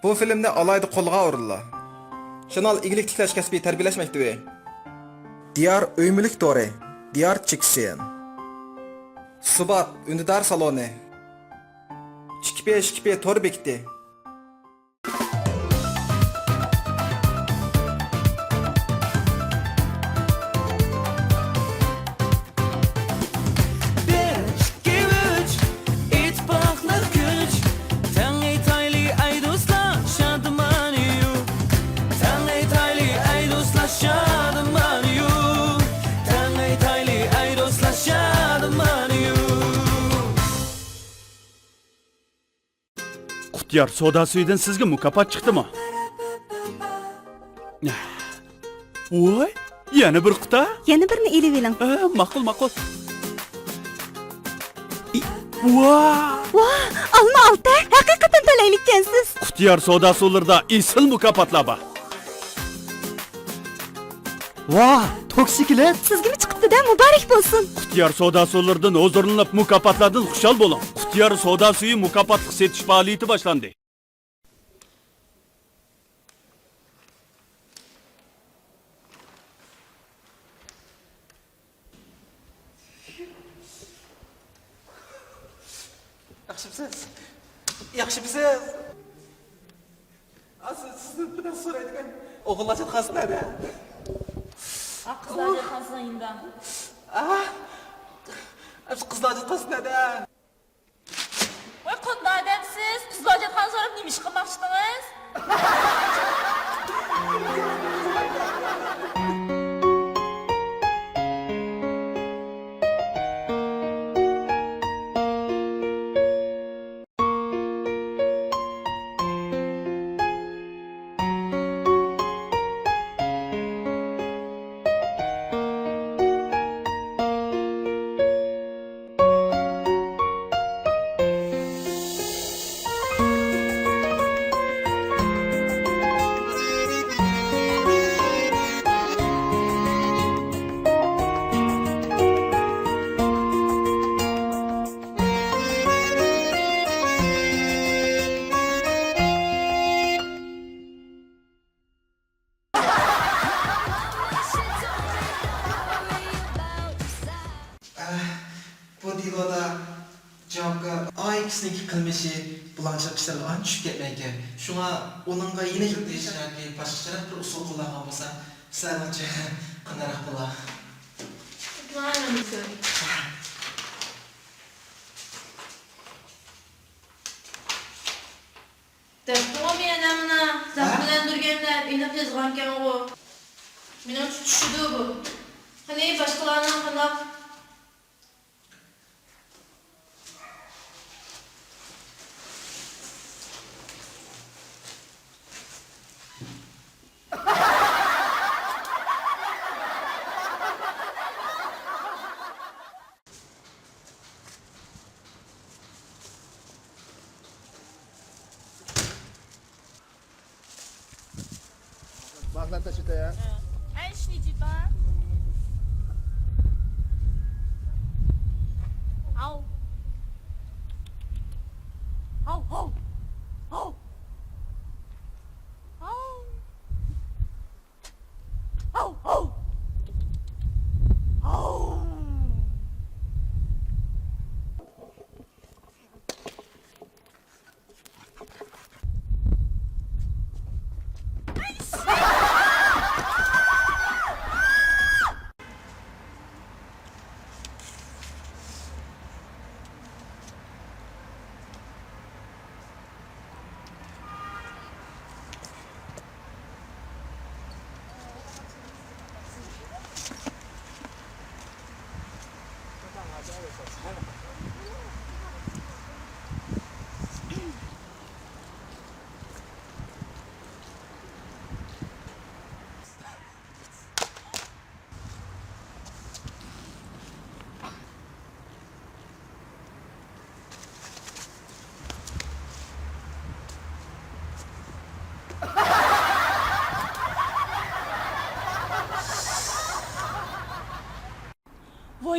Bu filmde alayda qo'lga urildi. Şenol igilik tiklash kasbiy tarbiyalash maktabi. Diyar öymülük dori. Diyar Çikşen. Subat ündidar saloni. Şkipe tor bekti. Qutyar soda suyidan sizga mukofot chiqdimi? Voy, yana bir quta? Yana birini elib eling. Ma'qul. Voy! Voh, olma olta, haqiqatan to'laylikkansiz. Qutyar soda suvlarida esil mukofotlar bor. Vah, toksiklet. Sizgimi chiqibdi-da, muborak bo'lsin. Qutyar soda suvlaridan huzurlanib mukofotlardan xushal bo'ling. Qutyar soda suyi mukofot setish faoliyati boshlandi. Yaxshimisiz? Sizdan bir so'raydigan o'g'illarcha qasnada. Qizlarga qasnayindan. Qizlarcha qasnada. Voy qanday odamsiz? Qizlarga qanso'rab nima ish qilmoqchidingiz? Bu diloda javobgar ikkisiniki qilmishi bulanchiq ishlarga ancha tushib ketmaydi. Shunga uningga yana kiritish yoki boshqacharoq bir usul qo'llangan bo'lsa, sizlarcha qanday bo'lar? To'g'ri meni mana zavq bilan turganlar inib yozgankan-ku. Meni tushidi bu. Qani boshqalarning qanday Baklan taşıta ya. Ay işleyeceğim. Au. Au. Au. Au. Au. Au. Au.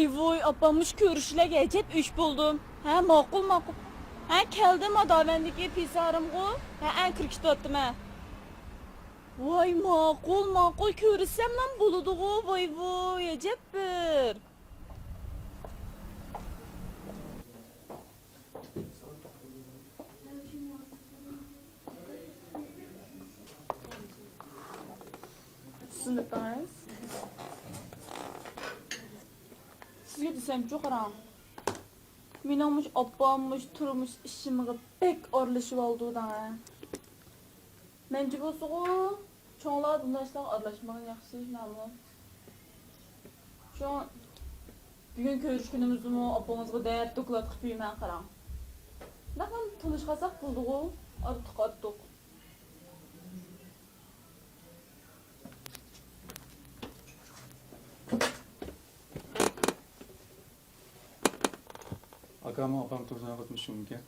Voy apamış görüşüle geçip iş buldum. Ha makul. Ha keldim adavendeki pisarım go. Ha en 42 attım ha. Vay makul görüşsem lan buludu go. Vay acep bir. Sınıftayız. Sizge desem çok aram. Meningmiş opammış turmuş işimge pek aralashib oldu da. Mence bolsa o çoğlar bundaşlar aralashmagan yaxshi namlı. Şu an bugün görüşkünümüzde o opamızga değer doklad qilib yeyman qaram. Naqan tanışqasak bulduq o artıq. Akam opam turdan o'tmishim ekan.